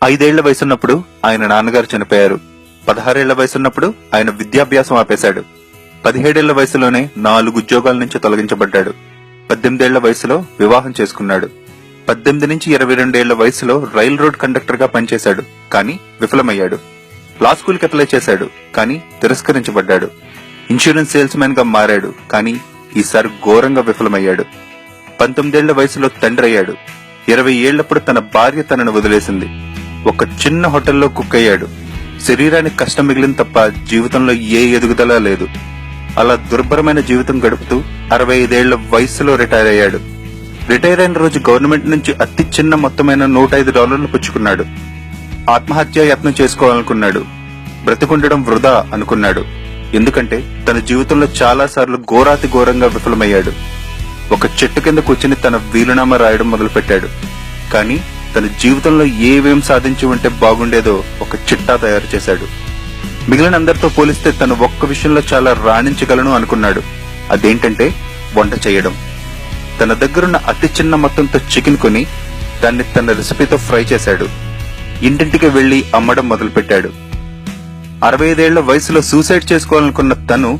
5 ఏళ్ల వయసున్నప్పుడు ఆయన నాన్నగారు చనిపోయారు. 16 ఏళ్ల వయసున్నప్పుడు ఆయన విద్యాభ్యాసం ఆపేశాడు. 17 ఏళ్ల వయసులోనే 4 ఉద్యోగాల నుంచి తొలగించబడ్డాడు. 18 ఏళ్ల వయసులో వివాహం చేసుకున్నాడు. 18 నుంచి 22 ఏళ్ల వయసులో రైల్ రోడ్ కండక్టర్ గా పనిచేశాడు, కానీ విఫలమయ్యాడు. లా స్కూల్ కి అప్లై చేశాడు, కానీ తిరస్కరించబడ్డాడు. ఇన్సూరెన్స్ సేల్స్ మ్యాన్ గా మారాడు, కానీ ఈసారి ఘోరంగా విఫలమయ్యాడు. 19 ఏళ్ల వయసులో తండ్రి అయ్యాడు. 20 ఏళ్లప్పుడు తన భార్య తనను వదిలేసింది. ఒక చిన్న హోటల్లో కుక్ అయ్యాడు. శరీరానికి కష్టం మిగిలిన తప్ప జీవితంలో ఏ ఎదుగుదల లేదు. అలా దుర్భరమైన జీవితం గడుపుతూ 65 ఏళ్ల వయసులో రిటైర్ అయ్యాడు. రిటైర్ అయిన రోజు గవర్నమెంట్ నుంచి అతి చిన్న మొత్తమైన $105 పుచ్చుకున్నాడు. ఆత్మహత్యా యత్నం చేసుకోవాలనుకున్నాడు. బ్రతికుండడం వృధా అనుకున్నాడు. ఎందుకంటే తన జీవితంలో చాలా సార్లు ఘోరాతి ఘోరంగా విఫలమయ్యాడు. ఒక చెట్టు కింద కూర్చుని తన వీలునామా రాయడం మొదలుపెట్టాడు. కానీ తన జీవితంలో ఏవేం సాధించి ఉంటే బాగుండేదో ఒక చిట్టా తయారు చేశాడు. మిగిలిన అందరితో పోలిస్తే తను ఒక్క విషయంలో చాలా రాణించగలను అనుకున్నాడు. అదేంటంటే వంట చేయడం. తన దగ్గరున్న అతి చిన్న మొత్తంతో చికెన్ కొని దాన్ని తన రెసిపీతో ఫ్రై చేశాడు. ఇంటింటికి వెళ్లి అమ్మడం మొదలుపెట్టాడు. 65 ఏళ్ల వయసులో సూసైడ్ చేసుకోవాలనుకున్న తను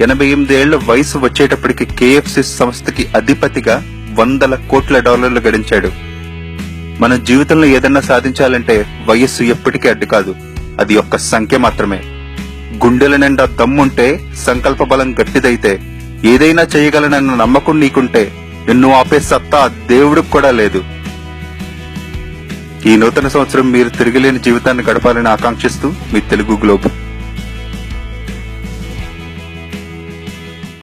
88 ఏళ్ల వయసు వచ్చేటప్పటికి KFC సంస్థకి అధిపతిగా $100 కోట్ల గడించాడు. మన జీవితంలో ఏదన్నా సాధించాలంటే వయస్సు ఎప్పటికీ అడ్డు కాదు, అది ఒక్క సంఖ్య మాత్రమే. గుండెల నిండా దమ్ముంటే, సంకల్ప బలం గట్టిదైతే, ఏదైనా చేయగలనన్న నమ్మకం నీకుంటే నిన్ను ఆపే సత్తా దేవుడికి కూడా లేదు. ఈ నూతన సంవత్సరం మీరు తిరిగిలేని జీవితాన్ని గడపాలని ఆకాంక్షిస్తూ మీ తెలుగు గ్లోబ్.